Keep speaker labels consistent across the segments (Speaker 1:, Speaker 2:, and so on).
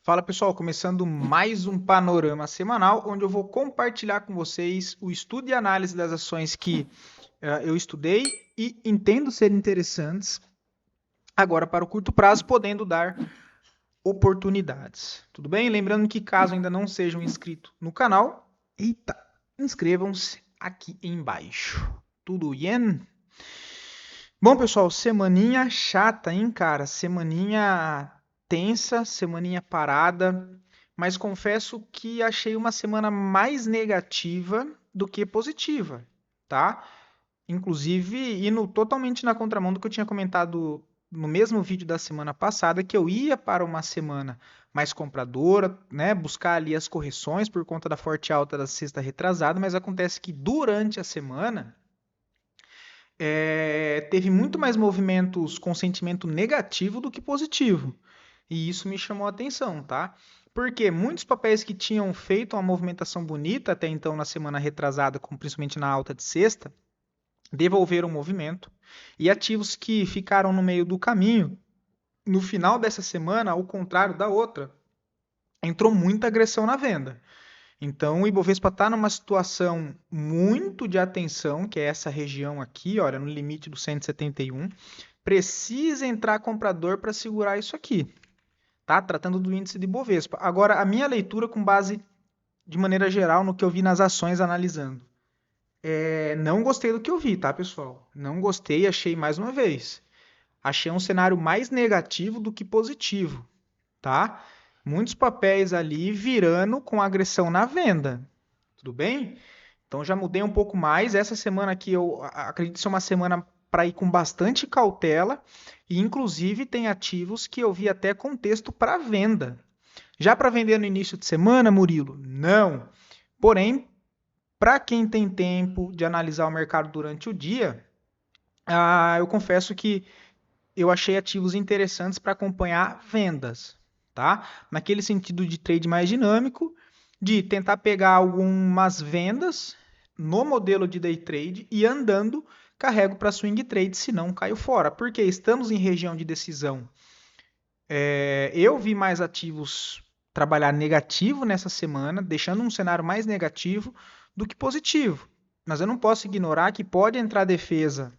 Speaker 1: Fala pessoal, começando mais um panorama semanal, onde eu vou compartilhar com vocês o estudo e análise das ações que eu estudei e entendo ser interessantes agora para o curto prazo, podendo dar oportunidades. Tudo bem? Lembrando que caso ainda não sejam inscritos no canal, inscrevam-se aqui embaixo. Tudo bem? Bom, pessoal, semaninha chata, hein, cara? Semaninha tensa, semaninha parada, mas confesso que achei uma semana mais negativa do que positiva, tá? Inclusive, indo totalmente na contramão do que eu tinha comentado no mesmo vídeo da semana passada, que eu ia para uma semana mais compradora, né? Buscar ali as correções por conta da forte alta da sexta retrasada, mas acontece que durante a semana teve muito mais movimentos com sentimento negativo do que positivo. E isso me chamou a atenção, tá? Porque muitos papéis que tinham feito uma movimentação bonita até então na semana retrasada, principalmente na alta de sexta, devolveram o movimento. E ativos que ficaram no meio do caminho, no final dessa semana, ao contrário da outra, entrou muita agressão na venda. Então, o Ibovespa está numa situação muito de atenção, que é essa região aqui, olha, no limite do 171. Precisa entrar comprador para segurar isso aqui, tá? Tratando do índice de Ibovespa. Agora, a minha leitura com base, de maneira geral, no que eu vi nas ações analisando. Não gostei do que eu vi, tá, pessoal? Não gostei, achei mais uma vez. Achei um cenário mais negativo do que positivo, tá? Muitos papéis ali virando com agressão na venda. Tudo bem? Então já mudei um pouco mais. Essa semana aqui eu acredito ser uma semana para ir com bastante cautela e inclusive tem ativos que eu vi até contexto para venda. Já para vender no início de semana, Murilo? Não. Porém, para quem tem tempo de analisar o mercado durante o dia, eu confesso que eu achei ativos interessantes para acompanhar vendas, tá? Naquele sentido de trade mais dinâmico, de tentar pegar algumas vendas no modelo de day trade e andando carrego para swing trade, se não caio fora, porque estamos em região de decisão. Eu vi mais ativos trabalhar negativo nessa semana, deixando um cenário mais negativo do que positivo. Mas eu não posso ignorar que pode entrar defesa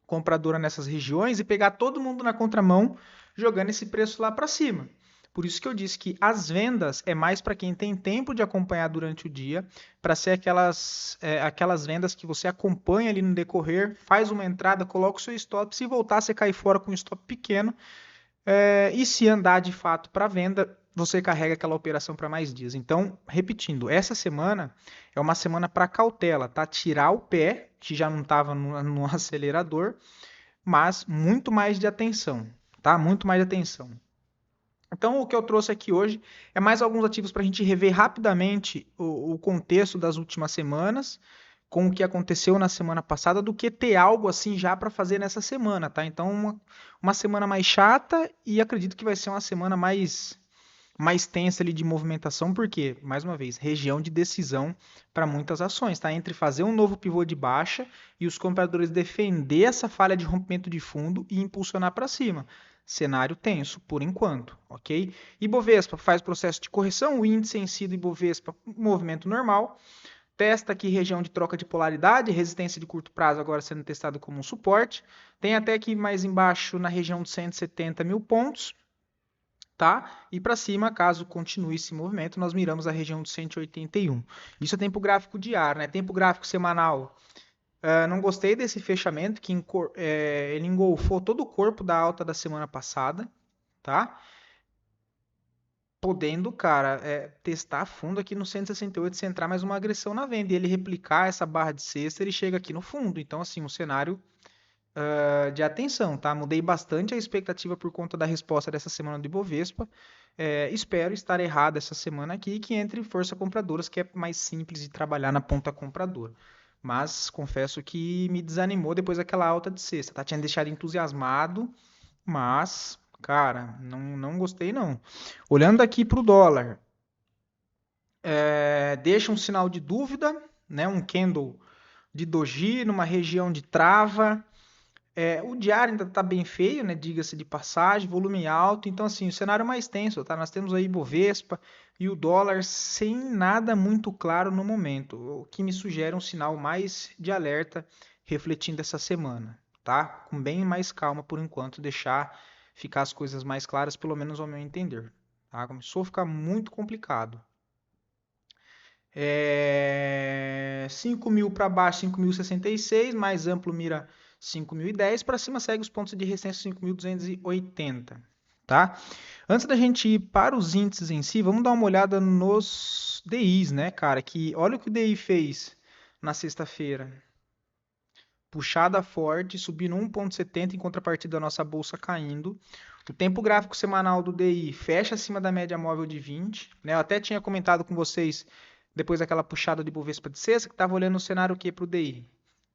Speaker 1: compradora nessas regiões e pegar todo mundo na contramão, jogando esse preço lá para cima. Por isso que eu disse que as vendas é mais para quem tem tempo de acompanhar durante o dia, para ser aquelas vendas que você acompanha ali no decorrer, faz uma entrada, coloca o seu stop, se voltar você cai fora com um stop pequeno, e se andar de fato para venda, você carrega aquela operação para mais dias. Então, repetindo, essa semana é uma semana para cautela, tá? Tirar o pé, que já não estava no acelerador, mas muito mais de atenção, tá? Muito mais de atenção. Então, o que eu trouxe aqui hoje é mais alguns ativos para a gente rever rapidamente o contexto das últimas semanas, com o que aconteceu na semana passada, do que ter algo assim já para fazer nessa semana, tá? Então, uma semana mais chata e acredito que vai ser uma semana mais tensa ali de movimentação, porque, mais uma vez, região de decisão para muitas ações, tá? Entre fazer um novo pivô de baixa e os compradores defender essa falha de rompimento de fundo e impulsionar para cima. Cenário tenso, por enquanto, ok? Ibovespa faz processo de correção, o índice em si do Ibovespa, movimento normal. Testa aqui região de troca de polaridade, resistência de curto prazo agora sendo testado como um suporte. Tem até aqui mais embaixo na região de 170 mil pontos, tá? E para cima, caso continue esse movimento, nós miramos a região de 181. Isso é tempo gráfico diário, né? Tempo gráfico semanal. Não gostei desse fechamento, que ele engolfou todo o corpo da alta da semana passada, tá? Podendo, cara, testar a fundo aqui no 168, se entrar mais uma agressão na venda e ele replicar essa barra de sexta, ele chega aqui no fundo. Então, assim, um cenário de atenção, tá? Mudei bastante a expectativa por conta da resposta dessa semana do Ibovespa. Espero estar errado essa semana aqui, que entre força compradoras, que é mais simples de trabalhar na ponta compradora. Mas confesso que me desanimou depois daquela alta de sexta, tá? Tinha deixado entusiasmado, mas, cara, não gostei não. Olhando aqui para o dólar, deixa um sinal de dúvida, né? Um candle de doji numa região de trava. O diário ainda está bem feio, né? Diga-se de passagem, volume alto. Então, assim, o cenário é mais tenso, tá? Nós temos aí Bovespa e o dólar sem nada muito claro no momento, o que me sugere um sinal mais de alerta refletindo essa semana, tá? Com bem mais calma por enquanto, deixar ficar as coisas mais claras, pelo menos ao meu entender. Tá? Começou a ficar muito complicado. 5.000 para baixo, 5.066, mais amplo mira 5.010, para cima segue os pontos de resistência 5.280, tá? Antes da gente ir para os índices em si, vamos dar uma olhada nos DIs, né, cara? Que olha o que o DI fez na sexta-feira. Puxada forte, subindo 1,70 em contrapartida da nossa bolsa caindo. O tempo gráfico semanal do DI fecha acima da média móvel de 20, né? Eu até tinha comentado com vocês depois daquela puxada de Bovespa de sexta, que estava olhando o cenário o que para o DI?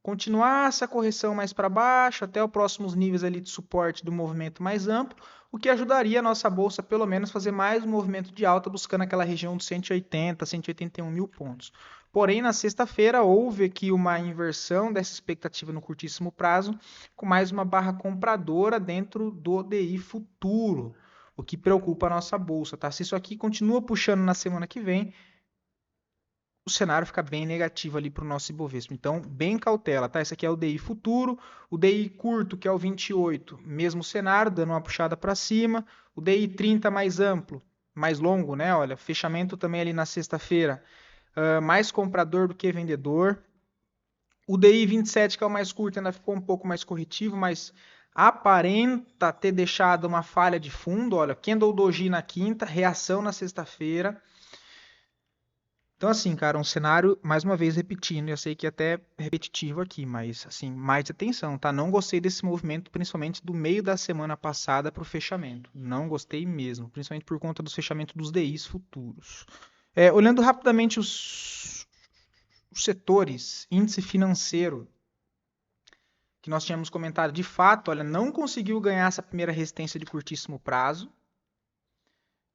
Speaker 1: Continuar essa correção mais para baixo, até os próximos níveis ali de suporte do movimento mais amplo, o que ajudaria a nossa bolsa, pelo menos, fazer mais um movimento de alta, buscando aquela região de 180, 181 mil pontos. Porém, na sexta-feira, houve aqui uma inversão dessa expectativa no curtíssimo prazo, com mais uma barra compradora dentro do DI futuro, o que preocupa a nossa bolsa. Tá? Se isso aqui continua puxando na semana que vem, o cenário fica bem negativo ali para o nosso Ibovespa. Então, bem cautela, tá? Esse aqui é o DI futuro, o DI curto, que é o 28, mesmo cenário, dando uma puxada para cima, o DI 30 mais amplo, mais longo, né? Olha, fechamento também ali na sexta-feira, mais comprador do que vendedor. O DI 27, que é o mais curto, ainda ficou um pouco mais corretivo, mas aparenta ter deixado uma falha de fundo. Olha, Candle Doji na quinta, reação na sexta-feira. Então, assim, cara, um cenário, mais uma vez repetindo, eu sei que é até repetitivo aqui, mas, assim, mais atenção, tá? Não gostei desse movimento, principalmente do meio da semana passada para o fechamento. Não gostei mesmo, principalmente por conta do fechamento dos DIs futuros. Olhando rapidamente os setores, índice financeiro, que nós tínhamos comentado, de fato, olha, não conseguiu ganhar essa primeira resistência de curtíssimo prazo,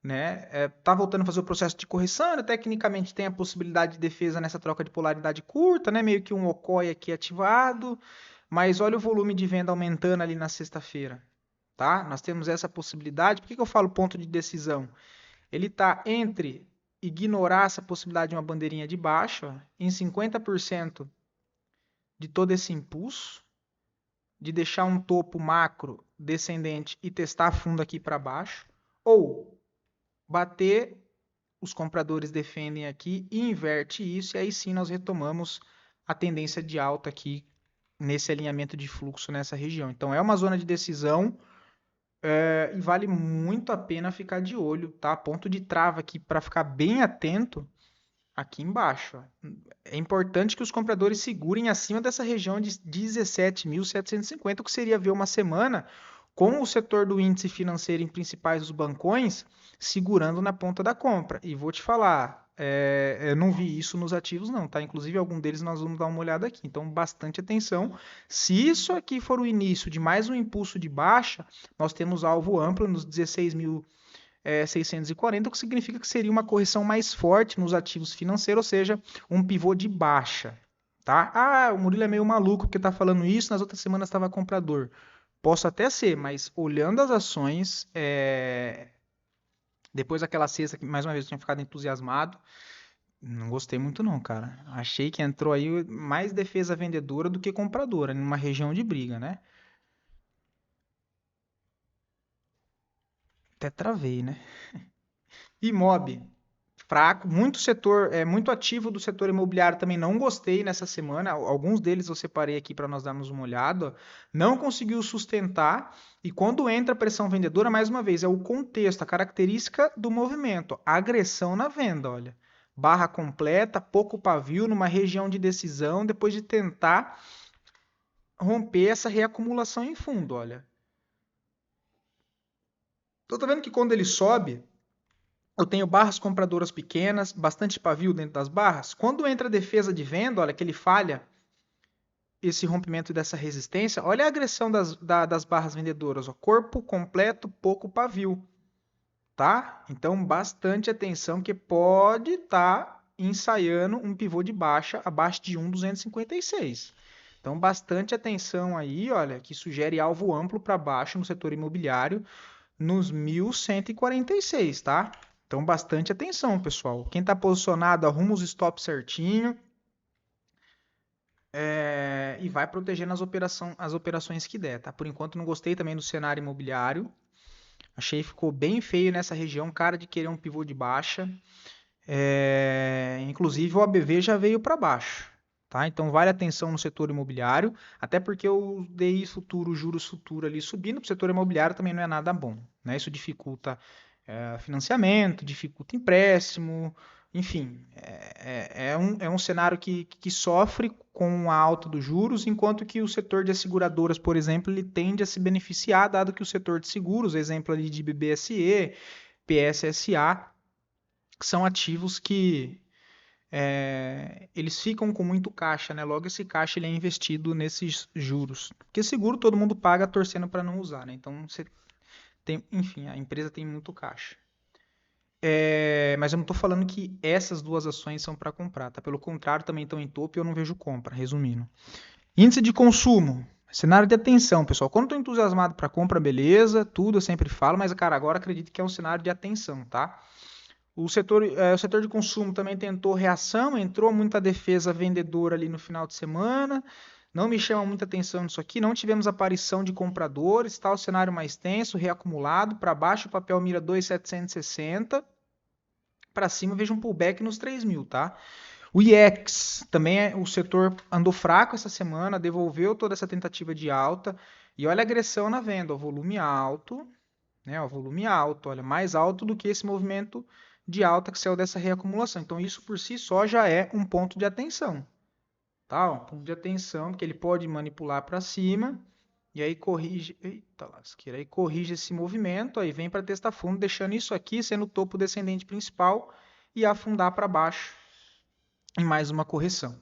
Speaker 1: né? Tá voltando a fazer o processo de correção, né? Tecnicamente tem a possibilidade de defesa nessa troca de polaridade curta, né? Meio que um OCOI aqui ativado, mas olha o volume de venda aumentando ali na sexta-feira, tá? Nós temos essa possibilidade. Por que eu falo ponto de decisão? Ele está entre ignorar essa possibilidade de uma bandeirinha de baixa em 50% de todo esse impulso, de deixar um topo macro descendente e testar fundo aqui para baixo, ou bater, os compradores defendem aqui e inverte isso, e aí sim nós retomamos a tendência de alta aqui nesse alinhamento de fluxo nessa região. Então é uma zona de decisão e vale muito a pena ficar de olho, tá? Ponto de trava aqui para ficar bem atento aqui embaixo. É importante que os compradores segurem acima dessa região de 17.750, o que seria ver uma semana com o setor do índice financeiro em principais dos bancões segurando na ponta da compra. E vou te falar, eu não vi isso nos ativos não, tá? Inclusive algum deles nós vamos dar uma olhada aqui. Então, bastante atenção. Se isso aqui for o início de mais um impulso de baixa, nós temos alvo amplo nos 16.640, o que significa que seria uma correção mais forte nos ativos financeiros, ou seja, um pivô de baixa. Tá? Ah, o Murilo é meio maluco porque está falando isso, nas outras semanas estava comprador. Posso até ser, mas olhando as ações, depois daquela sexta que mais uma vez eu tinha ficado entusiasmado, não gostei muito não, cara. Achei que entrou aí mais defesa vendedora do que compradora, numa região de briga, né? Até travei, né? Imob, fraco, muito setor, muito ativo do setor imobiliário também não gostei nessa semana. Alguns deles eu separei aqui para nós darmos uma olhada. Não conseguiu sustentar e quando entra a pressão vendedora, mais uma vez, é o contexto, a característica do movimento, a agressão na venda, olha. Barra completa, pouco pavio, numa região de decisão, depois de tentar romper essa reacumulação em fundo, olha. Tô vendo que quando ele sobe, eu tenho barras compradoras pequenas, bastante pavio dentro das barras. Quando entra a defesa de venda, olha que ele falha esse rompimento dessa resistência, olha a agressão das barras vendedoras. Ó, corpo completo, pouco pavio. Tá? Então, bastante atenção, que pode estar ensaiando um pivô de baixa abaixo de 1,256. Então, bastante atenção aí, olha, que sugere alvo amplo para baixo no setor imobiliário nos 1.146, tá? Então, bastante atenção, pessoal. Quem está posicionado, arruma os stops certinho e vai protegendo as operações que der, tá? Por enquanto, não gostei também do cenário imobiliário. Achei que ficou bem feio nessa região, cara de querer um pivô de baixa. Inclusive, o ABV já veio para baixo. Tá? Então, vale atenção no setor imobiliário, até porque o DI futuro, o juros futuro ali subindo para o setor imobiliário também não é nada bom. Né? Isso dificulta financiamento, dificulta empréstimo, enfim, é um cenário que sofre com a alta dos juros, enquanto que o setor de asseguradoras, por exemplo, ele tende a se beneficiar, dado que o setor de seguros, exemplo ali de BBSE, PSSA, são ativos que eles ficam com muito caixa, né? Logo esse caixa ele é investido nesses juros. Porque seguro todo mundo paga torcendo para não usar, né? Então você tem, enfim, a empresa tem muito caixa. Mas eu não estou falando que essas duas ações são para comprar, tá? Pelo contrário, também estão em topo e eu não vejo compra, resumindo. Índice de consumo. Cenário de atenção, pessoal. Quando estou entusiasmado para compra, beleza, tudo eu sempre falo, mas, cara, agora acredito que é um cenário de atenção, tá? O setor de consumo também tentou reação, entrou muita defesa vendedora ali no final de semana. Não me chama muita atenção nisso aqui. Não tivemos aparição de compradores, está o cenário mais tenso, reacumulado. Para baixo o papel mira 2.760. Para cima vejo um pullback nos 3.000, tá? O IEX também o setor andou fraco essa semana, devolveu toda essa tentativa de alta. E olha a agressão na venda, o volume alto, né? O volume alto, olha, mais alto do que esse movimento de alta que saiu dessa reacumulação. Então, isso por si só já é um ponto de atenção. Tá? Um ponto de atenção, porque ele pode manipular para cima e aí corrige. Eita lasqueira, aí corrige esse movimento, aí vem para testar fundo, deixando isso aqui sendo o topo descendente principal e afundar para baixo em mais uma correção.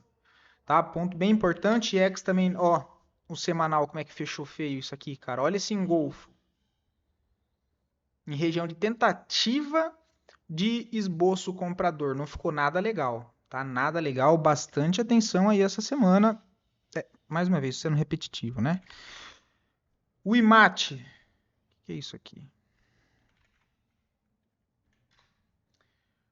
Speaker 1: Tá? Ponto bem importante, X também, ó, o semanal, como é que fechou feio isso aqui, cara? Olha esse engolfo. Em região de tentativa de esboço comprador. Não ficou nada legal, tá? Nada legal. Bastante atenção aí essa semana. Mais uma vez, sendo repetitivo, né? O IMAT. O que é isso aqui?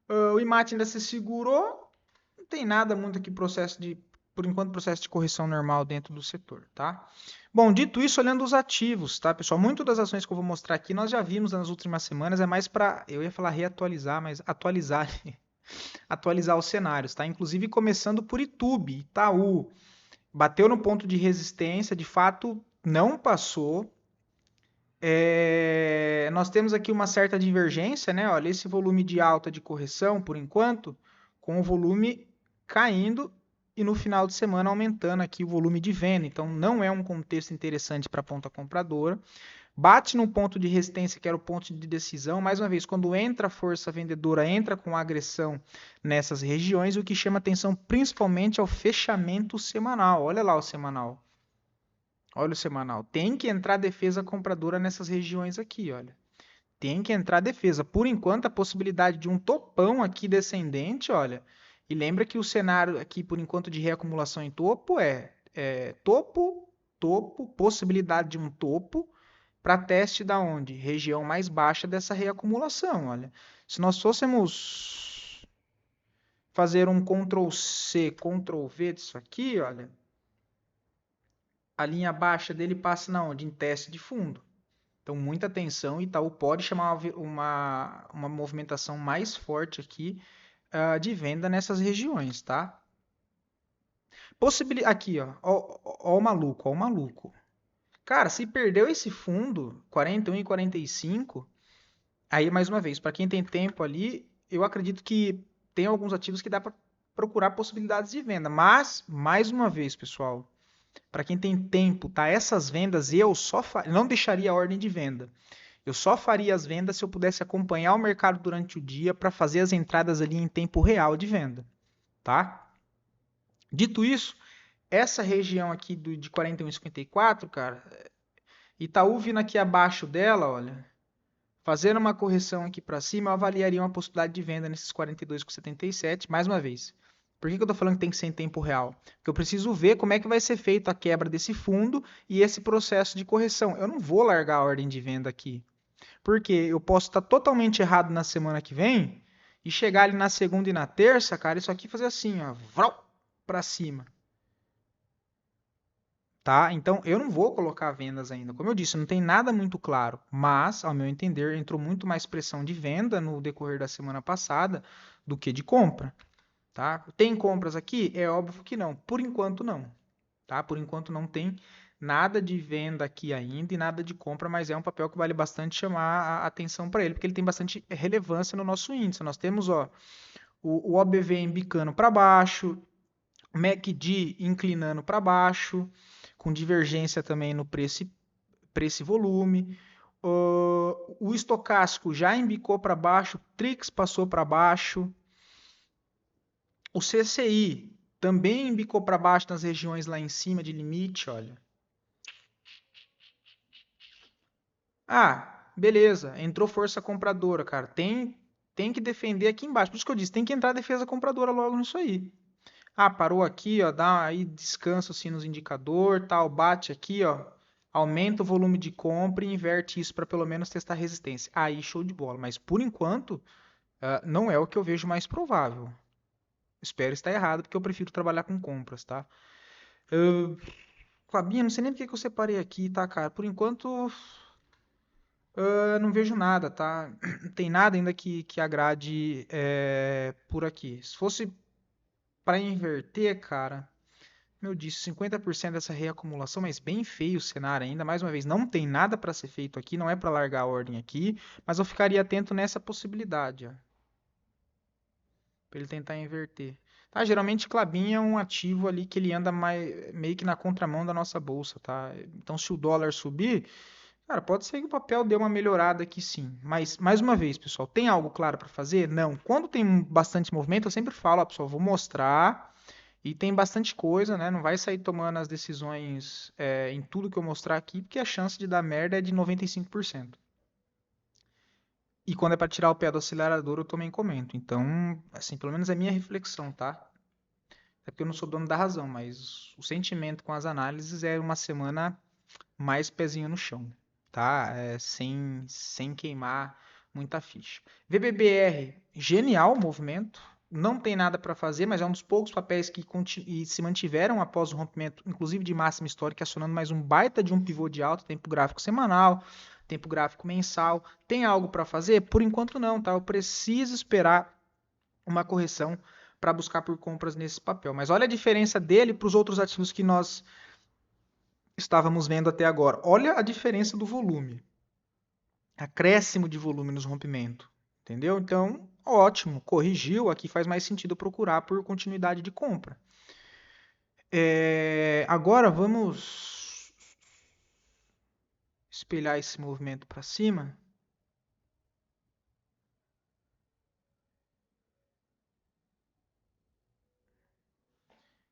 Speaker 1: O IMAT ainda se segurou. Não tem nada muito aqui por enquanto, processo de correção normal dentro do setor, tá? Bom, dito isso, olhando os ativos, tá, pessoal? Muitas das ações que eu vou mostrar aqui nós já vimos nas últimas semanas, é mais para, eu ia falar reatualizar, mas atualizar os cenários, tá? Inclusive começando por Itubi, Itaú, bateu no ponto de resistência, de fato não passou. Nós temos aqui uma certa divergência, né? Olha, esse volume de alta de correção, por enquanto, com o volume caindo e no final de semana aumentando aqui o volume de venda. Então, não é um contexto interessante para a ponta compradora. Bate no ponto de resistência, que era o ponto de decisão. Mais uma vez, quando entra a força vendedora, entra com agressão nessas regiões. O que chama atenção principalmente é o fechamento semanal. Olha lá o semanal. Olha o semanal. Tem que entrar defesa compradora nessas regiões aqui, olha. Tem que entrar defesa. Por enquanto, a possibilidade de um topão aqui descendente, olha. E lembra que o cenário aqui, por enquanto, de reacumulação em topo topo, topo, possibilidade de um topo para teste da onde? Região mais baixa dessa reacumulação, olha. Se nós fôssemos fazer um Ctrl C, Ctrl V disso aqui, olha, a linha baixa dele passa na onde? Em teste de fundo. Então, muita atenção, Itaú pode chamar uma movimentação mais forte aqui de venda nessas regiões, tá? Aqui, ó o maluco, ó o maluco. Cara, se perdeu esse fundo, 41 e 45, aí mais uma vez, para quem tem tempo ali, eu acredito que tem alguns ativos que dá para procurar possibilidades de venda, mas mais uma vez, pessoal, para quem tem tempo, tá? Essas vendas eu não deixaria a ordem de venda. Eu só faria as vendas se eu pudesse acompanhar o mercado durante o dia para fazer as entradas ali em tempo real de venda, tá? Dito isso, essa região aqui de 41,54, cara, Itaú vindo aqui abaixo dela, olha, fazendo uma correção aqui para cima, eu avaliaria uma possibilidade de venda nesses 42,77, mais uma vez. Por que eu estou falando que tem que ser em tempo real? Porque eu preciso ver como é que vai ser feita a quebra desse fundo e esse processo de correção. Eu não vou largar a ordem de venda aqui. Porque eu posso estar totalmente errado na semana que vem e chegar ali na segunda e na terça, cara, isso aqui fazer assim, ó, vrau, pra cima. Tá? Então eu não vou colocar vendas ainda. Como eu disse, não tem nada muito claro, mas, ao meu entender, entrou muito mais pressão de venda no decorrer da semana passada do que de compra. Tá? Tem compras aqui? É óbvio que não. Por enquanto não. Tá? Por enquanto não tem nada de venda aqui ainda e nada de compra, mas é um papel que vale bastante chamar a atenção para ele, porque ele tem bastante relevância no nosso índice. Nós temos ó, o OBV embicando para baixo, o MACD inclinando para baixo, com divergência também no preço e volume. O estocástico já embicou para baixo, o Trix passou para baixo, o CCI também embicou para baixo nas regiões lá em cima de limite, olha. Ah, beleza, entrou força compradora, cara. Tem que defender aqui embaixo. Por isso que eu disse, tem que entrar a defesa compradora logo nisso aí. Ah, parou aqui, ó, dá aí descanso assim nos indicador, tal, bate aqui, ó, aumenta o volume de compra e inverte isso para pelo menos testar resistência. Aí show de bola, mas por enquanto não é o que eu vejo mais provável. Espero estar errado, porque eu prefiro trabalhar com compras, tá? Clabinha, não sei nem porque que eu separei aqui, tá, cara? Por enquanto, não vejo nada, tá? Não tem nada ainda que agrade por aqui. Se fosse para inverter, cara, como eu disse, 50% dessa reacumulação, mas bem feio o cenário ainda. Mais uma vez, não tem nada para ser feito aqui, não é para largar a ordem aqui, mas eu ficaria atento nessa possibilidade, ó, para ele tentar inverter. Tá? Geralmente, Klabin é um ativo ali que ele anda meio que na contramão da nossa bolsa, tá? Então, se o dólar subir, cara, pode ser que o papel dê uma melhorada aqui sim. Mas, mais uma vez, pessoal, tem algo claro para fazer? Não. Quando tem bastante movimento, eu sempre falo, ó, pessoal, vou mostrar. E tem bastante coisa, né? Não vai sair tomando as decisões em tudo que eu mostrar aqui, porque a chance de dar merda é de 95%. E quando é para tirar o pé do acelerador, eu também comento. Então, assim, pelo menos é a minha reflexão, tá? É porque eu não sou dono da razão, mas o sentimento com as análises é uma semana mais pezinho no chão, tá? Sem queimar muita ficha. VBBR, genial o movimento. Não tem nada para fazer, mas é um dos poucos papéis que se mantiveram após o rompimento, inclusive de máxima histórica, acionando mais um baita de um pivô de alta, tempo gráfico semanal, tempo gráfico mensal. Tem algo para fazer? Por enquanto não, tá? Eu preciso esperar uma correção para buscar por compras nesse papel. Mas olha a diferença dele para os outros ativos que nós estávamos vendo até agora. Olha a diferença do volume. Acréscimo de volume nos rompimentos. Entendeu? Então, ótimo. Corrigiu. Aqui faz mais sentido procurar por continuidade de compra. Agora vamos espelhar esse movimento para cima.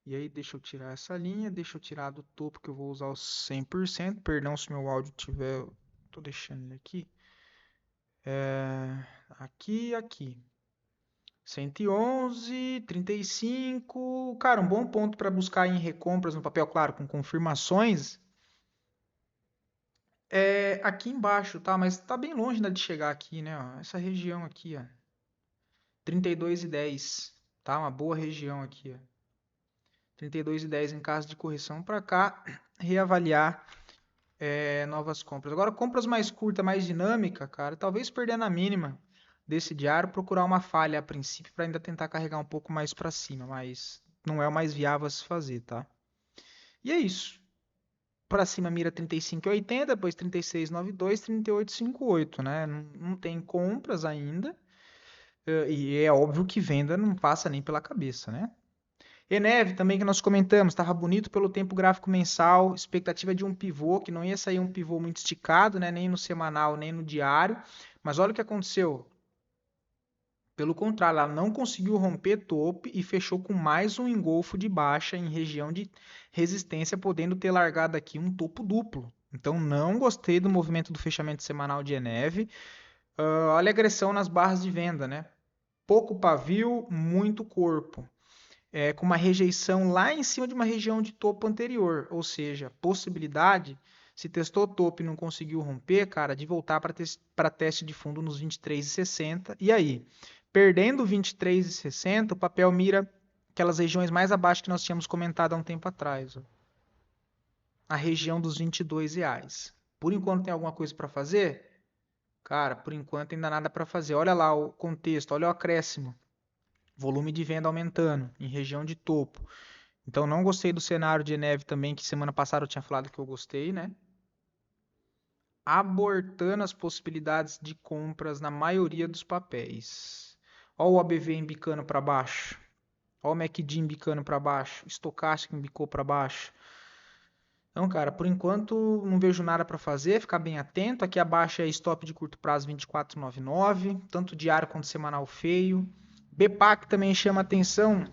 Speaker 1: E aí, deixa eu tirar essa linha. Deixa eu tirar do topo que eu vou usar os 100%. Perdão se meu áudio tiver. Tô deixando ele aqui. Aqui e aqui. 111, 35. Cara, um bom ponto para buscar em recompras no papel, claro, com confirmações. É aqui embaixo, tá? Mas tá bem longe ainda de chegar aqui, né? Ó, essa região aqui, ó. 32,10, tá? Uma boa região aqui, ó. 32,10 em caso de correção para cá, reavaliar novas compras. Agora, compras mais curta, mais dinâmica, cara, talvez perder na mínima desse diário, procurar uma falha a princípio para ainda tentar carregar um pouco mais para cima, mas não é o mais viável a se fazer, tá? E é isso. Para cima mira 35,80, depois 36,92, 38,58, né? Não tem compras ainda. E é óbvio que venda não passa nem pela cabeça, né? Eneve também que nós comentamos, estava bonito pelo tempo gráfico mensal, expectativa de um pivô, que não ia sair um pivô muito esticado, né? Nem no semanal, nem no diário. Mas olha o que aconteceu. Pelo contrário, ela não conseguiu romper topo e fechou com mais um engolfo de baixa em região de resistência, podendo ter largado aqui um topo duplo. Então não gostei do movimento do fechamento semanal de Eneve. Olha a agressão nas barras de venda, né? Pouco pavio, muito corpo. com uma rejeição lá em cima de uma região de topo anterior, ou seja, possibilidade, se testou topo e não conseguiu romper, cara, de voltar para teste de fundo nos 23,60. E aí, perdendo 23,60, o papel mira aquelas regiões mais abaixo que nós tínhamos comentado há um tempo atrás, ó. A região dos R$ 22. Por enquanto tem alguma coisa para fazer? Cara, por enquanto ainda nada para fazer. Olha lá o contexto, olha o acréscimo. Volume de venda aumentando em região de topo. Então não gostei do cenário de neve também, que semana passada eu tinha falado que eu gostei, né? Abortando as possibilidades de compras na maioria dos papéis. Olha o ABV embicando para baixo. Olha o MACD embicando para baixo. Estocástico embicou para baixo. Então, cara, por enquanto não vejo nada para fazer, ficar bem atento. Aqui abaixo é stop de curto prazo 24,99, tanto diário quanto semanal feio. BPAC também chama atenção.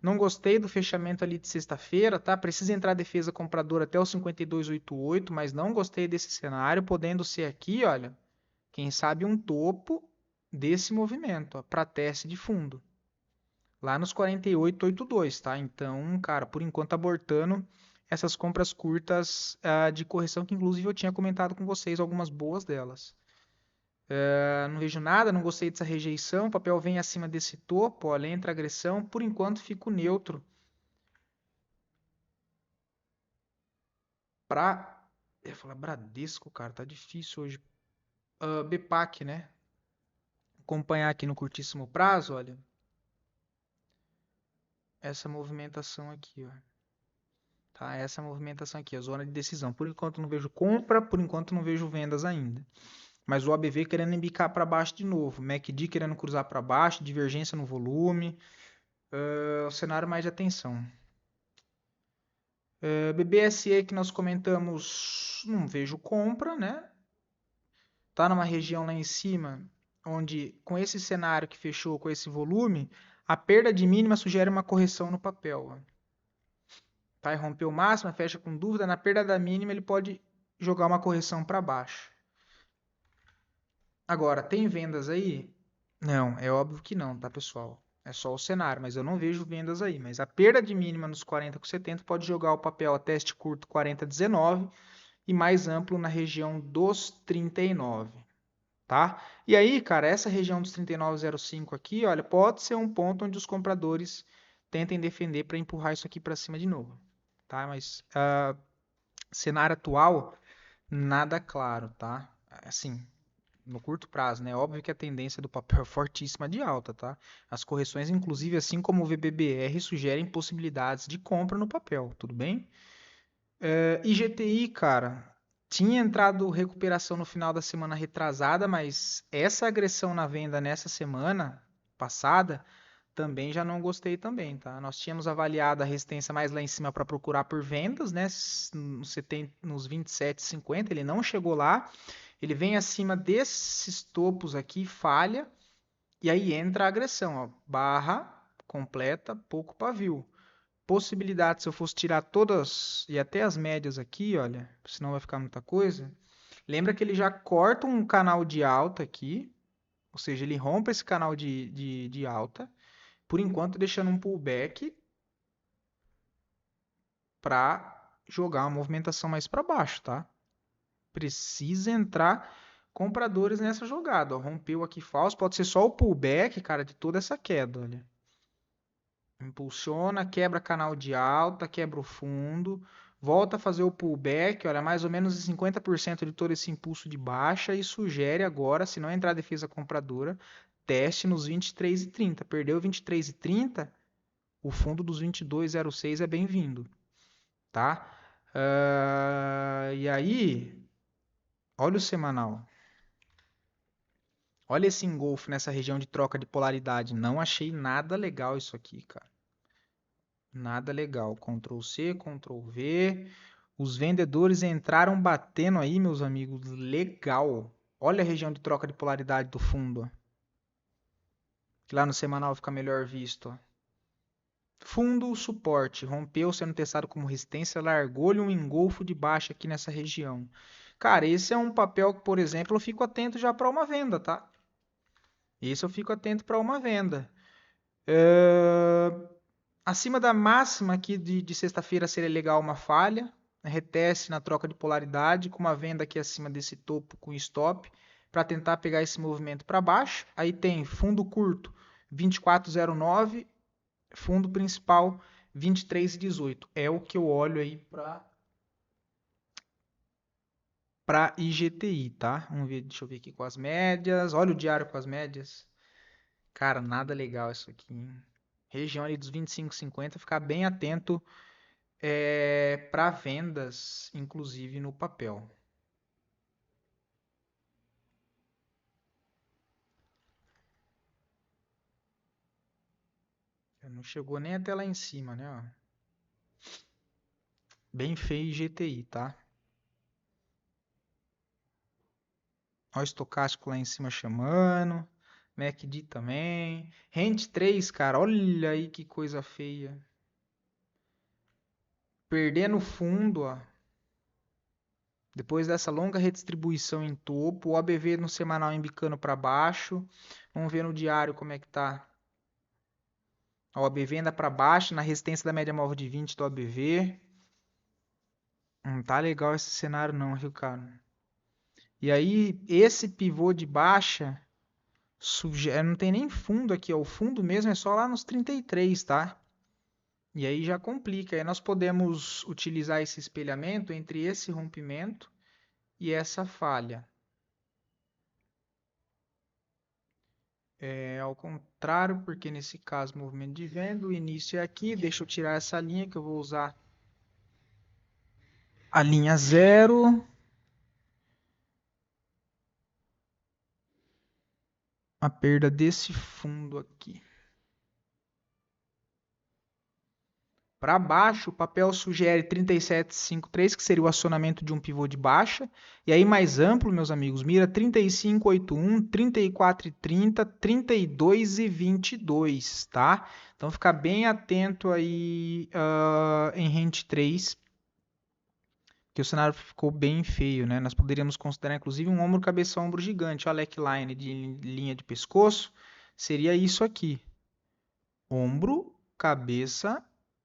Speaker 1: Não gostei do fechamento ali de sexta-feira, tá? Precisa entrar a defesa compradora até o 52,88, mas não gostei desse cenário, podendo ser aqui, olha, quem sabe um topo desse movimento, para teste de fundo. Lá nos 48,82, tá? Então, cara, por enquanto abortando essas compras curtas de correção, que inclusive eu tinha comentado com vocês algumas boas delas. Não vejo nada, não gostei dessa rejeição, o papel vem acima desse topo, olha, entra agressão, por enquanto fico neutro. Eu ia falar Bradesco, cara, tá difícil hoje. BPAC, né? Acompanhar aqui no curtíssimo prazo, olha, essa movimentação aqui, ó. Tá? Essa movimentação aqui, a zona de decisão. Por enquanto não vejo compra, por enquanto não vejo vendas ainda. Mas o ABV querendo embicar para baixo de novo, MACD querendo cruzar para baixo, divergência no volume, o cenário mais de atenção. BBSE que nós comentamos, não vejo compra, né? Tá numa região lá em cima, onde com esse cenário que fechou com esse volume, a perda de mínima sugere uma correção no papel. Ó. Tá? E rompeu máxima, fecha com dúvida, na perda da mínima ele pode jogar uma correção para baixo. Agora, tem vendas aí? Não, é óbvio que não, tá, pessoal? É só o cenário, mas eu não vejo vendas aí. Mas a perda de mínima nos 40 com 70 pode jogar o papel a teste curto 40,19 e mais amplo na região dos 39, tá? E aí, cara, essa região dos 39,05 aqui, olha, pode ser um ponto onde os compradores tentem defender para empurrar isso aqui para cima de novo, tá? Mas cenário atual, nada claro, tá? Assim, no curto prazo, né? Óbvio que a tendência do papel é fortíssima de alta, tá? As correções, inclusive, assim como o VBBR, sugerem possibilidades de compra no papel, tudo bem? IGTI, cara, tinha entrado recuperação no final da semana retrasada, mas essa agressão na venda nessa semana passada também já não gostei também, tá? Nós tínhamos avaliado a resistência mais lá em cima para procurar por vendas, né? Nos 27,50, ele não chegou lá. Ele vem acima desses topos aqui, falha, e aí entra a agressão, ó. Barra completa, pouco pavio. Possibilidade, se eu fosse tirar todas e até as médias aqui, olha, senão vai ficar muita coisa. Lembra que ele já corta um canal de alta aqui, ou seja, ele rompe esse canal de alta, por enquanto deixando um pullback para jogar uma movimentação mais para baixo, tá? Precisa entrar compradores nessa jogada. Ó. Rompeu aqui falso, pode ser só o pullback, cara, de toda essa queda, olha. Impulsiona, quebra canal de alta, quebra o fundo, volta a fazer o pullback, olha, mais ou menos 50% de todo esse impulso de baixa e sugere agora, se não entrar a defesa compradora, teste nos 23,30. Perdeu 23,30, o fundo dos 22,06 é bem-vindo, tá? E aí, olha o semanal. Olha esse engolfo nessa região de troca de polaridade. Não achei nada legal isso aqui, cara. Nada legal. Ctrl C, Ctrl V. Os vendedores entraram batendo aí, meus amigos. Legal. Olha a região de troca de polaridade do fundo. Ó. Que lá no semanal fica melhor visto. Ó. Fundo suporte. Rompeu sendo testado como resistência. Largou-lhe um engolfo de baixa aqui nessa região. Cara, esse é um papel que, por exemplo, eu fico atento já para uma venda, tá? Esse eu fico atento para uma venda. Acima da máxima aqui de sexta-feira seria legal uma falha, reteste na troca de polaridade, com uma venda aqui acima desse topo com stop, para tentar pegar esse movimento para baixo. Aí tem fundo curto 24,09, fundo principal 23,18. É o que eu olho aí para IGTI, tá? Vamos ver, deixa eu ver aqui com as médias. Olha o diário com as médias. Cara, nada legal isso aqui, hein? Região ali dos 25,50, ficar bem atento para vendas, inclusive no papel. Não chegou nem até lá em cima, né? Ó. Bem feio GTI, tá? Olha o estocástico lá em cima chamando. MACD também. Rente 3, cara. Olha aí que coisa feia. Perdendo fundo, ó. Depois dessa longa redistribuição em topo, o ABV no semanal embicando para baixo. Vamos ver no diário como é que tá. O ABV anda para baixo na resistência da média móvel de 20 do ABV. Não tá legal esse cenário não, viu, cara? E aí, esse pivô de baixa não tem nem fundo aqui, ó. O fundo mesmo é só lá nos 33, tá? E aí já complica. Aí nós podemos utilizar esse espelhamento entre esse rompimento e essa falha. Ao contrário, porque nesse caso, movimento de venda, o início é aqui. Deixa eu tirar essa linha que eu vou usar a linha 0. A perda desse fundo aqui. Para baixo, o papel sugere 37,53, que seria o acionamento de um pivô de baixa. E aí mais amplo, meus amigos, mira 35,81, 34,30, 32,22, tá? Então fica bem atento aí em rente 3, que o cenário ficou bem feio, né? Nós poderíamos considerar inclusive um ombro, cabeça, ombro gigante. Olha a neckline de linha de pescoço, seria isso aqui. Ombro, cabeça,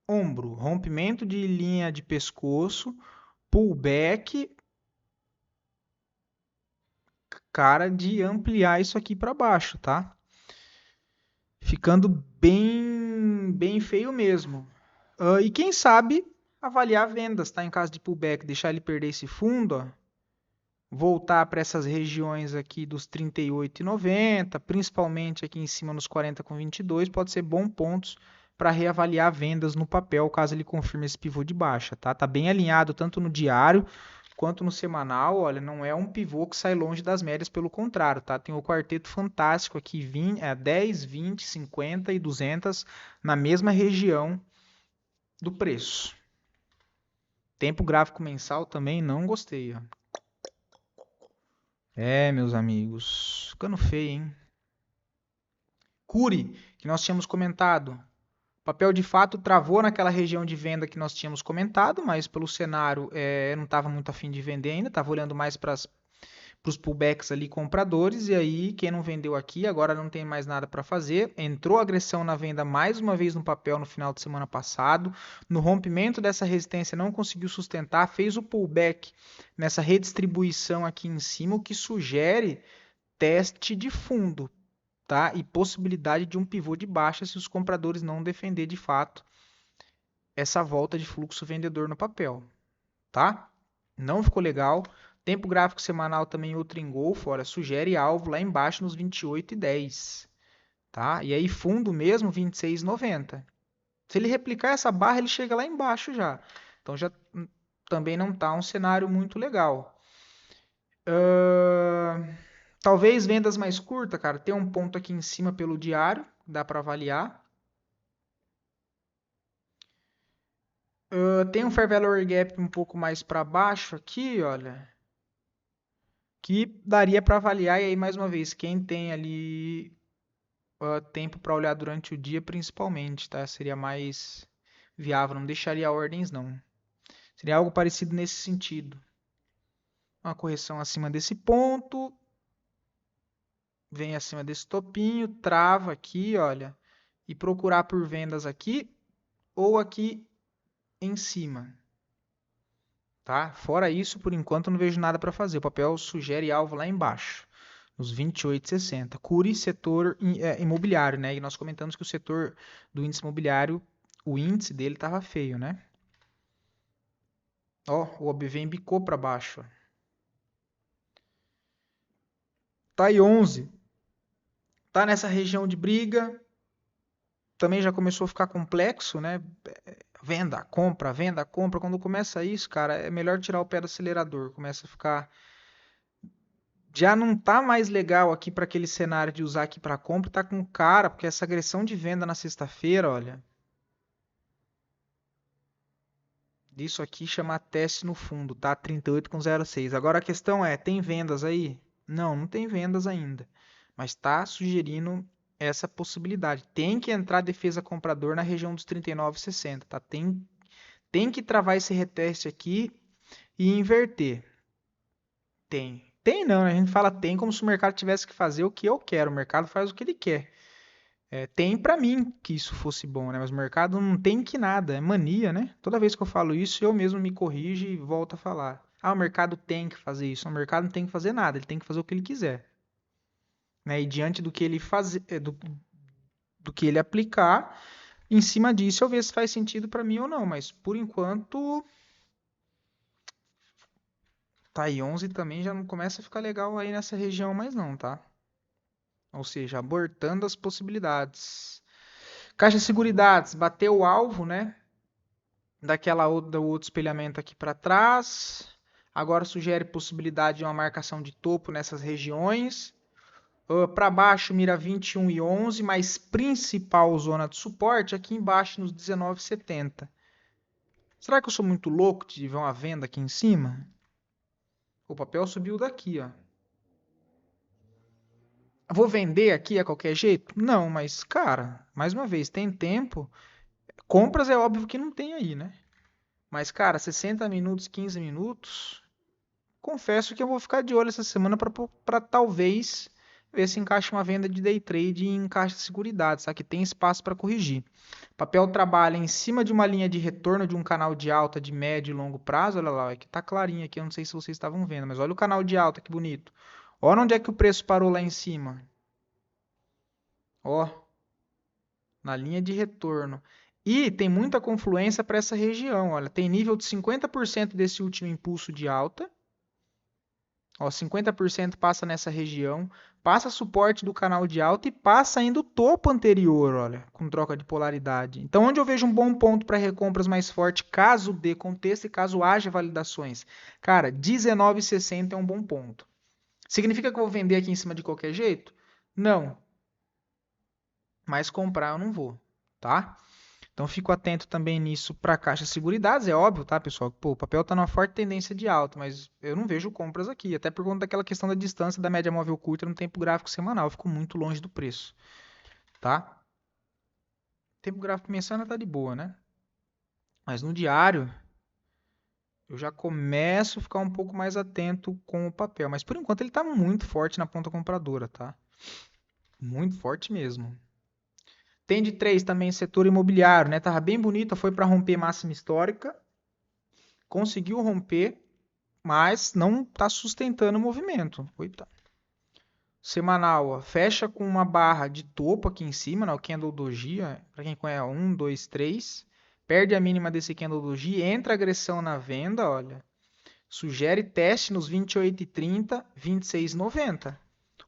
Speaker 1: ombro, rompimento de linha de pescoço, pullback, cara de ampliar isso aqui para baixo, tá? Ficando bem feio mesmo. E quem sabe avaliar vendas, tá? Em caso de pullback, deixar ele perder esse fundo, ó, voltar para essas regiões aqui dos 38,90, principalmente aqui em cima nos 40,22, pode ser bom pontos para reavaliar vendas no papel, caso ele confirme esse pivô de baixa, tá? Tá bem alinhado tanto no diário quanto no semanal. Olha, não é um pivô que sai longe das médias, pelo contrário, tá? Tem o quarteto fantástico aqui, 10, 20, 50 e 200 na mesma região do preço. Tempo gráfico mensal também não gostei, ó. Meus amigos, ficando feio, hein? Curi, que nós tínhamos comentado. O papel de fato travou naquela região de venda que nós tínhamos comentado, mas pelo cenário não estava muito afim de vender ainda, estava olhando mais para os pullbacks ali compradores, e aí quem não vendeu aqui agora não tem mais nada para fazer. Entrou agressão na venda mais uma vez no papel no final de semana passado. No rompimento dessa resistência não conseguiu sustentar, fez o pullback nessa redistribuição aqui em cima, o que sugere teste de fundo, tá? E possibilidade de um pivô de baixa se os compradores não defender de fato essa volta de fluxo vendedor no papel, tá? Não ficou legal. Tempo gráfico semanal também outro engolfo, olha, sugere alvo lá embaixo nos 28,10, tá? E aí fundo mesmo 26,90. Se ele replicar essa barra, ele chega lá embaixo já. Então já também não tá um cenário muito legal. Talvez vendas mais curtas, cara. Tem um ponto aqui em cima pelo diário, dá para avaliar. Tem um Fair Value Gap um pouco mais para baixo aqui, olha, que daria para avaliar. E aí, mais uma vez, quem tem ali tempo para olhar durante o dia, principalmente, tá? Seria mais viável, não deixaria ordens, não. Seria algo parecido nesse sentido. Uma correção acima desse ponto, vem acima desse topinho, trava aqui, olha, e procurar por vendas aqui ou aqui em cima, tá? Fora isso, por enquanto, eu não vejo nada para fazer. O papel sugere alvo lá embaixo, nos 28,60. Cure setor imobiliário, né? E nós comentamos que o setor do índice imobiliário, o índice dele estava feio, né? Ó, o OBV embicou para baixo. Tá aí 11. Tá nessa região de briga. Também já começou a ficar complexo, né? Venda, compra, venda, compra. Quando começa isso, cara, é melhor tirar o pé do acelerador. Começa a ficar. Já não tá mais legal aqui para aquele cenário de usar aqui para compra. Tá com cara, porque essa agressão de venda na sexta-feira, olha. Isso aqui chama teste no fundo, tá? 38,06. Agora a questão é, tem vendas aí? Não, não tem vendas ainda. Mas está sugerindo essa possibilidade. Tem que entrar defesa comprador na região dos 39,60, tá? Tem que travar esse reteste aqui e inverter. Tem. Tem não, né? A gente fala tem como se o mercado tivesse que fazer o que eu quero. O mercado faz o que ele quer. Tem para mim que isso fosse bom, né? Mas o mercado não tem que nada, é mania, né? Toda vez que eu falo isso, eu mesmo me corrijo e volto a falar. Ah, o mercado tem que fazer isso. O mercado não tem que fazer nada, ele tem que fazer o que ele quiser, né? E diante do que ele fazer, do que ele aplicar, em cima disso eu ver se faz sentido para mim ou não. Mas por enquanto, tá aí 11 também já não começa a ficar legal aí nessa região mais não, tá? Ou seja, abortando as possibilidades. Caixa de Seguridades, bateu o alvo, né? Do outro espelhamento aqui para trás. Agora sugere possibilidade de uma marcação de topo nessas regiões. Para baixo mira 21,11, mas principal zona de suporte aqui embaixo nos 19,70. Será que eu sou muito louco de ver uma venda aqui em cima? O papel subiu daqui, ó. Vou vender aqui a qualquer jeito? Não, mas cara, mais uma vez, tem tempo. Compras é óbvio que não tem aí, né? Mas cara, 60 minutos, 15 minutos, confesso que eu vou ficar de olho essa semana para talvez ver se encaixa uma venda de day trade em caixa de seguridade, sabe? Que tem espaço para corrigir. O papel trabalha em cima de uma linha de retorno de um canal de alta de médio e longo prazo. Olha lá, é que tá clarinho aqui, eu não sei se vocês estavam vendo, mas olha o canal de alta, que bonito. Olha onde é que o preço parou lá em cima. Ó, na linha de retorno. E tem muita confluência para essa região. Olha, tem nível de 50% desse último impulso de alta. Ó, 50% passa nessa região, passa suporte do canal de alta e passa ainda o topo anterior, olha, com troca de polaridade. Então, onde eu vejo um bom ponto para recompras mais forte, caso dê contexto e caso haja validações? Cara, 19,60 é um bom ponto. Significa que eu vou vender aqui em cima de qualquer jeito? Não. Mas comprar eu não vou, tá? Então fico atento também nisso para a Caixa de Seguridades, é óbvio, tá, pessoal? Pô, o papel está numa forte tendência de alta, mas eu não vejo compras aqui, até por conta daquela questão da distância da média móvel curta no tempo gráfico semanal, eu fico muito longe do preço, tá? Tempo gráfico mensana tá de boa, né? Mas no diário eu já começo a ficar um pouco mais atento com o papel, mas por enquanto ele está muito forte na ponta compradora, tá? Muito forte mesmo. Tem de 3 também setor imobiliário, né? Tava bem bonita, foi para romper máxima histórica, conseguiu romper, mas não está sustentando o movimento. Eita. Semanal, ó, fecha com uma barra de topo aqui em cima, né, o Candle Doji, para quem conhece, 1, 2, 3. Perde a mínima desse Candle Doji, entra agressão na venda, olha. Sugere teste nos 28,30, 26,90.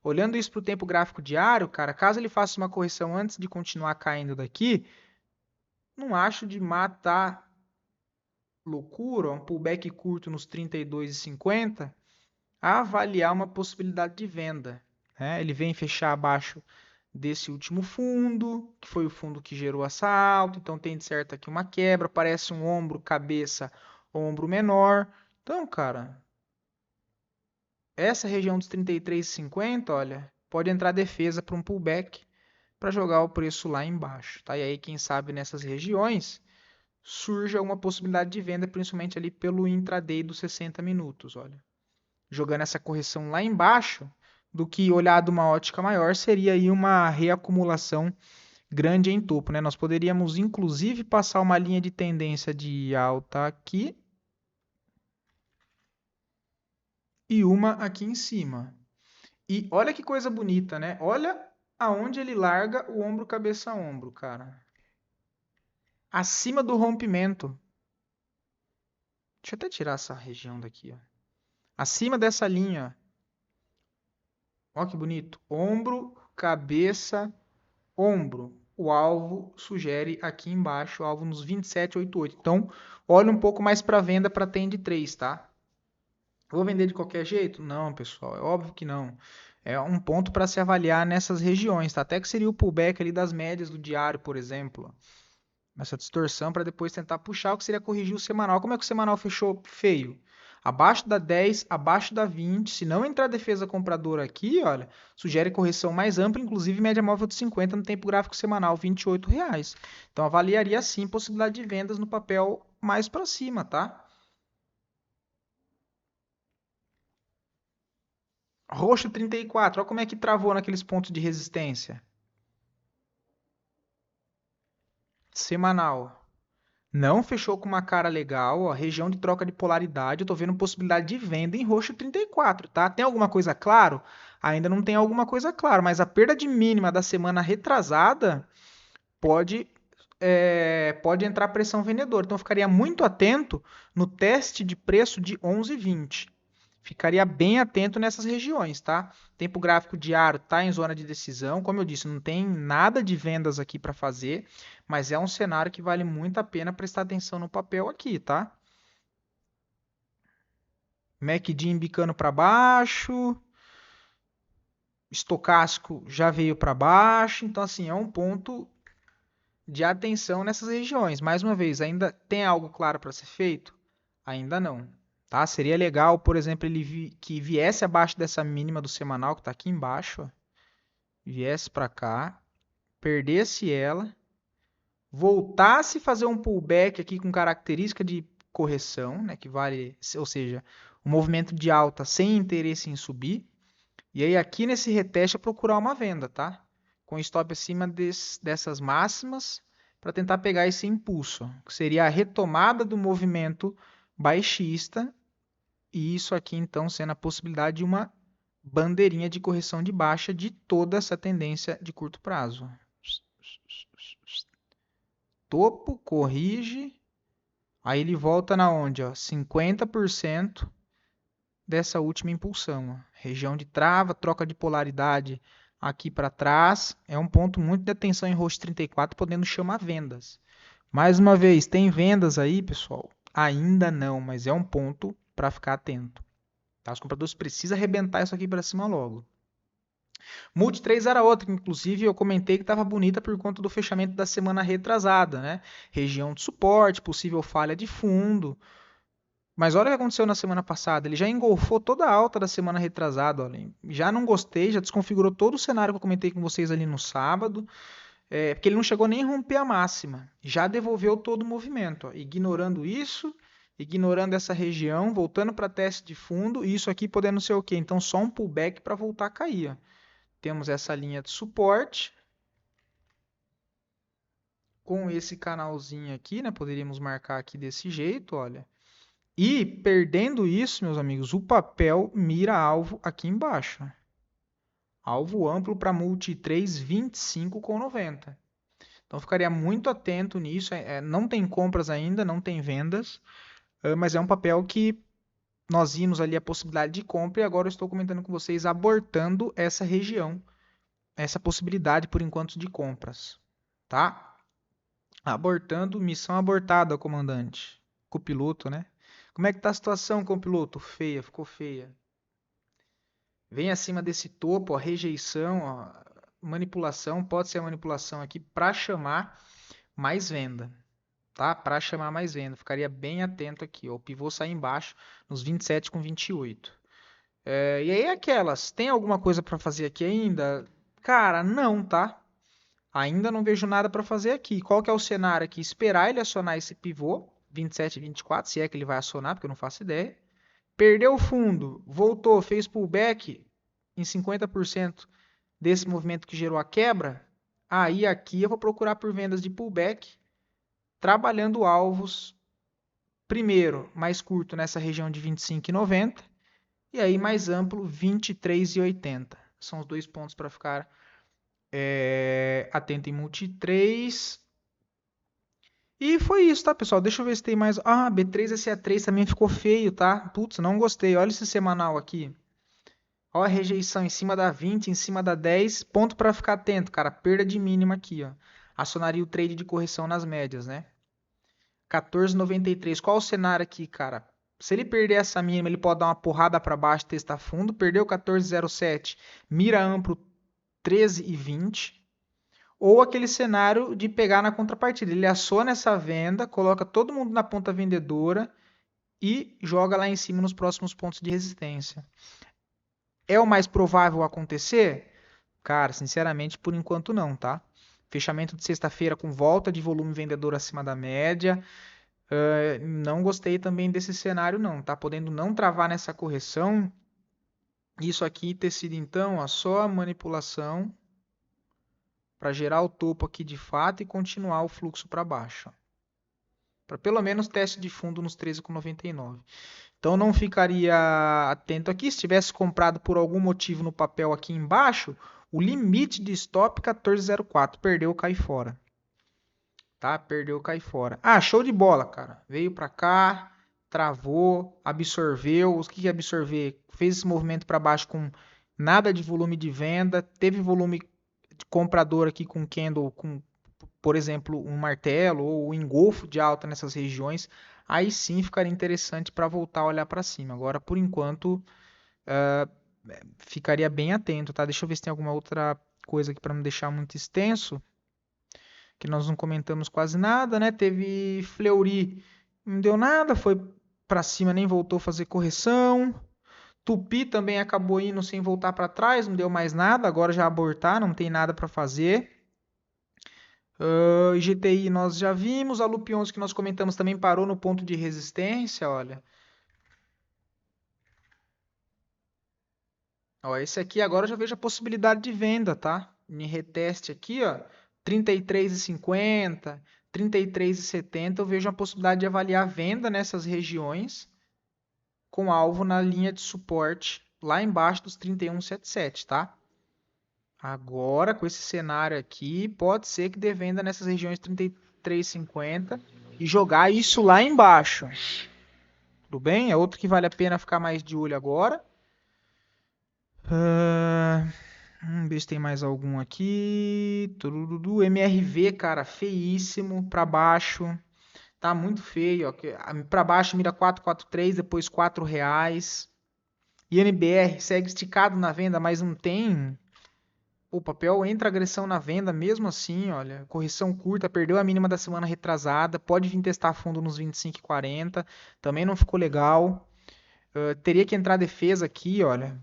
Speaker 1: Olhando isso para o tempo gráfico diário, cara, caso ele faça uma correção antes de continuar caindo daqui, não acho de matar loucura, um pullback curto nos 32,50, a avaliar uma possibilidade de venda, né? Ele vem fechar abaixo desse último fundo, que foi o fundo que gerou essa alta, então tem de certo aqui uma quebra, parece um ombro, cabeça, ombro menor. Então, cara, essa região dos 33,50, olha, pode entrar defesa para um pullback para jogar o preço lá embaixo, tá? E aí, quem sabe nessas regiões surja uma possibilidade de venda, principalmente ali pelo intraday dos 60 minutos, olha. Jogando essa correção lá embaixo, do que olhar de uma ótica maior, seria aí uma reacumulação grande em topo, né? Nós poderíamos, inclusive, passar uma linha de tendência de alta aqui e uma aqui em cima. E olha que coisa bonita, né? Olha aonde ele larga o ombro, cabeça a ombro, cara. Acima do rompimento. Deixa eu até tirar essa região daqui, ó. Acima dessa linha. Olha que bonito. Ombro, cabeça, ombro. O alvo sugere aqui embaixo, o alvo nos 27,88. Então, olha um pouco mais para venda para Tend 3, tá? Vou vender de qualquer jeito? Não, pessoal, é óbvio que não. É um ponto para se avaliar nessas regiões, tá? Até que seria o pullback ali das médias do diário, por exemplo. Essa distorção para depois tentar puxar, o que seria corrigir o semanal. Como é que o semanal fechou feio? Abaixo da 10, abaixo da 20. Se não entrar defesa compradora aqui, olha, sugere correção mais ampla, inclusive média móvel de 50 no tempo gráfico semanal, R$ 28. Então avaliaria sim possibilidade de vendas no papel mais para cima, tá? Roxo 34, olha como é que travou naqueles pontos de resistência. Semanal. Não fechou com uma cara legal, ó, região de troca de polaridade, eu tô vendo possibilidade de venda em roxo 34, tá? Tem alguma coisa claro? Ainda não tem alguma coisa claro, mas a perda de mínima da semana retrasada pode pode entrar pressão vendedora. Então eu ficaria muito atento no teste de preço de 11,20. Ficaria bem atento nessas regiões, tá? Tempo gráfico diário está em zona de decisão. Como eu disse, não tem nada de vendas aqui para fazer, mas é um cenário que vale muito a pena prestar atenção no papel aqui, tá? MACD bicando para baixo, estocástico já veio para baixo, então assim, é um ponto de atenção nessas regiões. Mais uma vez, ainda tem algo claro para ser feito? Ainda não. Tá? Seria legal, por exemplo, que viesse abaixo dessa mínima do semanal, que está aqui embaixo, ó, viesse para cá, perdesse ela, voltasse a fazer um pullback aqui com característica de correção, né, que vale, ou seja, um movimento de alta sem interesse em subir, e aí aqui nesse reteste é procurar uma venda, tá? Com stop acima dessas máximas para tentar pegar esse impulso, que seria a retomada do movimento baixista, e isso aqui então sendo a possibilidade de uma bandeirinha de correção de baixa de toda essa tendência de curto prazo. Topo, corrige, aí ele volta na onde? Ó, 50% dessa última impulsão. Ó. Região de trava, troca de polaridade aqui para trás. É um ponto muito de atenção em roxo 34, podendo chamar vendas. Mais uma vez, tem vendas aí, pessoal? Ainda não, mas é um ponto para ficar atento. Tá? Os compradores precisam arrebentar isso aqui para cima logo. Multi 3 era outra, que inclusive eu comentei que estava bonita por conta do fechamento da semana retrasada, né? Região de suporte, possível falha de fundo. Mas olha o que aconteceu na semana passada. Ele já engolfou toda a alta da semana retrasada. Olha. Já não gostei, já desconfigurou todo o cenário que eu comentei com vocês ali no sábado. Porque ele não chegou nem a romper a máxima. Já devolveu todo o movimento. Ó. Ignorando isso, ignorando essa região, voltando para teste de fundo. E isso aqui podendo ser o quê? Então só um pullback para voltar a cair. Ó. Temos essa linha de suporte. Com esse canalzinho aqui, né? Poderíamos marcar aqui desse jeito, olha. E perdendo isso, meus amigos, o papel mira alvo aqui embaixo. Alvo amplo para multi 3, 25,90. Então ficaria muito atento nisso. Não tem compras ainda, não tem vendas, mas é um papel que nós vimos ali a possibilidade de compra e agora eu estou comentando com vocês abortando essa região, essa possibilidade por enquanto de compras, tá? Abortando, missão abortada, comandante. Copiloto, né? Como é que tá a situação, copiloto? Feia, ficou feia. Vem acima desse topo, ó, rejeição, ó, manipulação, pode ser a manipulação aqui para chamar mais venda, tá? Para chamar mais venda. Ficaria bem atento aqui, ó. O pivô sai embaixo nos 27,28. E aí aquelas, tem alguma coisa para fazer aqui ainda? Cara, não, tá? Ainda não vejo nada para fazer aqui. Qual que é o cenário aqui? Esperar ele acionar esse pivô, 27 e 24, se é que ele vai acionar, porque eu não faço ideia. Perdeu o fundo, voltou, fez pullback em 50% desse movimento que gerou a quebra. Aí aqui eu vou procurar por vendas de pullback, trabalhando alvos, primeiro mais curto nessa região de 25,90 e aí mais amplo 23,80. São os dois pontos para ficar atento em multi-3. E foi isso, tá, pessoal? Deixa eu ver se tem mais. Ah, B3SE3 também ficou feio, tá? Putz, não gostei. Olha esse semanal aqui. Olha a rejeição em cima da 20, em cima da 10. Ponto para ficar atento, cara. Perda de mínima aqui, ó. Acionaria o trade de correção nas médias, né? 14,93. Qual o cenário aqui, cara? Se ele perder essa mínima, ele pode dar uma porrada para baixo, testar fundo. Perdeu 14,07. Mira amplo 13,20. Ou aquele cenário de pegar na contrapartida. Ele aciona essa venda, coloca todo mundo na ponta vendedora e joga lá em cima nos próximos pontos de resistência. É o mais provável acontecer? Cara, sinceramente, por enquanto não, tá? Fechamento de sexta-feira com volta de volume vendedor acima da média. Não gostei também desse cenário, não. Tá podendo não travar nessa correção. Isso aqui ter sido, então, ó, só a manipulação para gerar o topo aqui de fato e continuar o fluxo para baixo. Para pelo menos teste de fundo nos 13,99. Então não ficaria atento aqui. Se tivesse comprado por algum motivo no papel aqui embaixo, o limite de stop 14,04. Perdeu, cai fora. Tá? Perdeu, cai fora. Ah, show de bola, cara. Veio para cá, travou, absorveu. O que é absorver? Fez esse movimento para baixo com nada de volume de venda. Teve volume de comprador aqui com candle, com, por exemplo, um martelo ou um engolfo de alta nessas regiões. Aí sim ficaria interessante para voltar a olhar para cima. Agora, por enquanto, ficaria bem atento, tá? Deixa eu ver se tem alguma outra coisa aqui para não deixar muito extenso, que nós não comentamos quase nada, né? Teve Fleury, não deu nada, foi para cima, nem voltou a fazer correção. Tupi também acabou indo sem voltar para trás, não deu mais nada, agora já abortar, não tem nada para fazer. GTI nós já vimos, a Lup 11 que nós comentamos também parou no ponto de resistência, olha. Ó, esse aqui agora eu já vejo a possibilidade de venda, tá? Em reteste aqui, ó, 33,50, 33,70, eu vejo a possibilidade de avaliar a venda nessas regiões com alvo na linha de suporte lá embaixo dos 31,77, tá? Agora, com esse cenário aqui, pode ser que dê venda nessas regiões 33,50 e jogar isso lá embaixo. Tudo bem? É outro que vale a pena ficar mais de olho agora. Vamos ver se tem mais algum aqui. Tururudu. MRV, cara, feíssimo para baixo. Tá muito feio. Para baixo mira 443, depois R$ 4. INBR segue esticado na venda, mas não tem. O papel entra agressão na venda mesmo assim, olha. Correção curta, perdeu a mínima da semana retrasada. Pode vir testar fundo nos 25,40. Também não ficou legal. Teria que entrar defesa aqui, olha.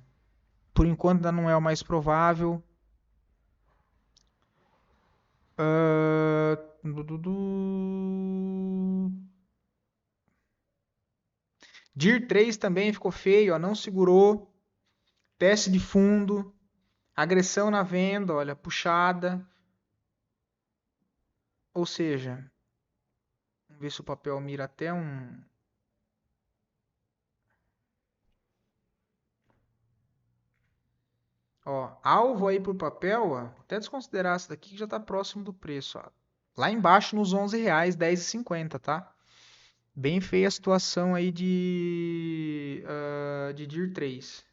Speaker 1: Por enquanto ainda não é o mais provável. DIR 3 também ficou feio, ó, não segurou. Teste de fundo. Agressão na venda, olha, puxada. Ou seja, vamos ver se o papel mira até um. Ó, alvo aí pro papel, ó, até desconsiderar essa daqui que já está próximo do preço. Ó. Lá embaixo nos R$ 11, 10,50, tá? Bem feia a situação aí de DIR 3.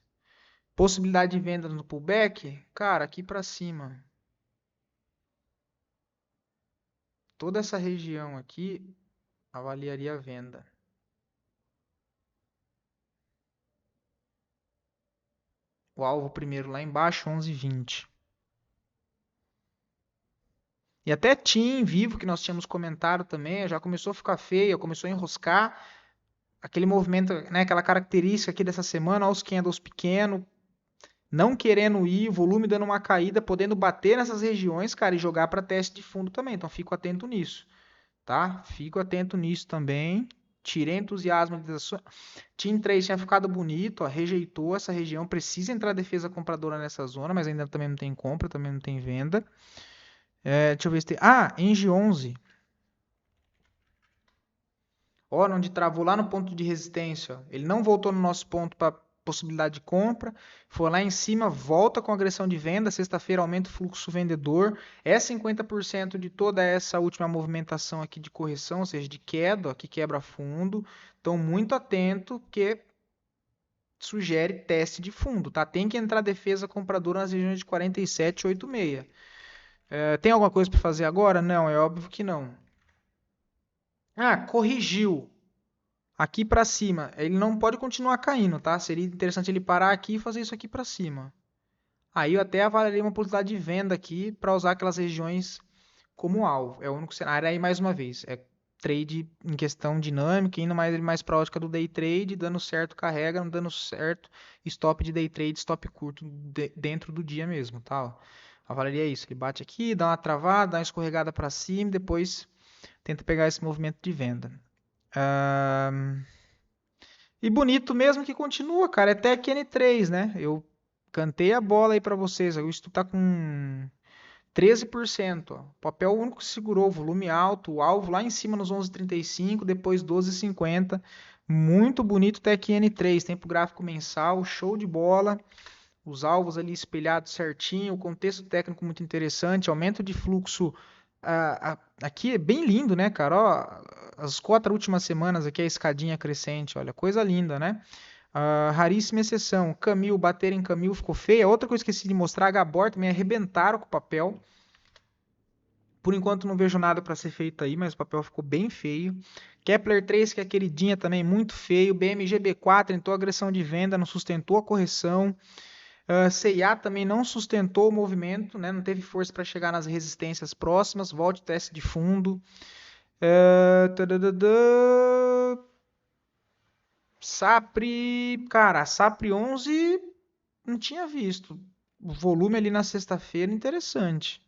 Speaker 1: Possibilidade de venda no pullback? Cara, aqui para cima. Toda essa região aqui avaliaria a venda. O alvo primeiro lá embaixo, 11,20. E até TIM, Vivo, que nós tínhamos comentado também, já começou a ficar feia, começou a enroscar. Aquele movimento, né, aquela característica aqui dessa semana, os candles pequenos, não querendo ir, volume dando uma caída, podendo bater nessas regiões, cara, e jogar para teste de fundo também. Então, fico atento nisso, tá? Fico atento nisso também. Tirei entusiasmo das TIM 3 tinha ficado bonito, ó, rejeitou essa região, precisa entrar defesa compradora nessa zona, mas ainda também não tem compra, também não tem venda. Deixa eu ver se tem. Ah, Engie 11. Ó, onde travou lá no ponto de resistência. Ó. Ele não voltou no nosso ponto para possibilidade de compra. Foi lá em cima, volta com agressão de venda. Sexta-feira aumenta o fluxo vendedor. É 50% de toda essa última movimentação aqui de correção, ou seja, de queda, ó, que quebra fundo. Então, muito atento, porque sugere teste de fundo, tá? Tem que entrar defesa compradora nas regiões de 47,86. Tem alguma coisa para fazer agora? Não, é óbvio que não. Ah, corrigiu. Aqui para cima. Ele não pode continuar caindo, tá? Seria interessante ele parar aqui e fazer isso aqui para cima. Aí eu até avaliaria uma possibilidade de venda aqui para usar aquelas regiões como alvo. É o único cenário. Aí, mais uma vez, é trade em questão dinâmica, indo mais para a ótica do day trade, dando certo, carrega, não dando certo, stop de day trade, stop curto dentro do dia mesmo, tá? Ó, avaliaria isso. Ele bate aqui, dá uma travada, dá uma escorregada para cima, depois tenta pegar esse movimento de venda. E bonito mesmo que continua, cara. É Tech N3, né? Eu cantei a bola aí para vocês. Isso tá com 13%. Ó. Papel único que segurou, volume alto, o alvo lá em cima nos 11,35, depois 12,50. Muito bonito Tech N3, tempo gráfico mensal, show de bola. Os alvos ali espelhados certinho, o contexto técnico muito interessante, aumento de fluxo. Aqui é bem lindo, né, cara? Ó, as 4 últimas semanas aqui a escadinha crescente, olha, coisa linda, né? Raríssima exceção. Camil, bater em Camil ficou feia. Outra coisa que eu esqueci de mostrar, a Gabor também arrebentaram com o papel. Por enquanto não vejo nada para ser feito aí, mas o papel ficou bem feio. Kepler 3, que é queridinha também, muito feio. BMG B4 entrou agressão de venda, não sustentou a correção. CIA também não sustentou o movimento, né? Não teve força para chegar nas resistências próximas. Volte teste de fundo. Sapri, cara, Sapri 11 não tinha visto. O volume ali na sexta-feira interessante.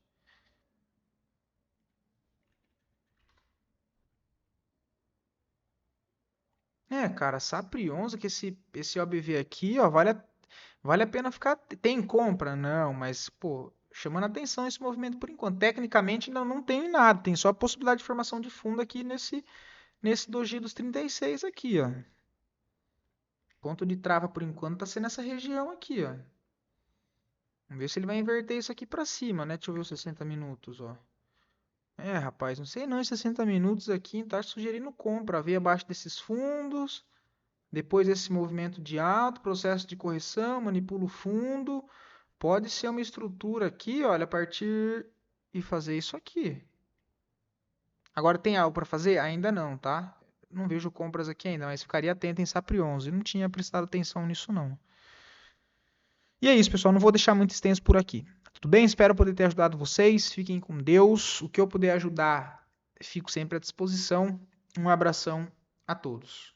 Speaker 1: Cara, Sapri 11, que esse OBV aqui, ó, vale a pena ficar. Tem compra? Não, mas, pô, chamando a atenção esse movimento por enquanto. Tecnicamente ainda não tem nada, tem só a possibilidade de formação de fundo aqui nesse doji dos 36 aqui, ó. Ponto de trava por enquanto tá sendo essa região aqui, ó. Vamos ver se ele vai inverter isso aqui pra cima, né? Deixa eu ver os 60 minutos, ó. Rapaz, não sei não, em 60 minutos aqui, tá sugerindo compra. Veio abaixo desses fundos. Depois esse movimento de alto, processo de correção, manipula o fundo. Pode ser uma estrutura aqui, olha, a partir e fazer isso aqui. Agora tem algo para fazer? Ainda não, tá? Não vejo compras aqui ainda, mas ficaria atento em Sapri 11. Não tinha prestado atenção nisso não. E é isso, pessoal. Não vou deixar muito extenso por aqui. Tudo bem? Espero poder ter ajudado vocês. Fiquem com Deus. O que eu puder ajudar, fico sempre à disposição. Um abração a todos.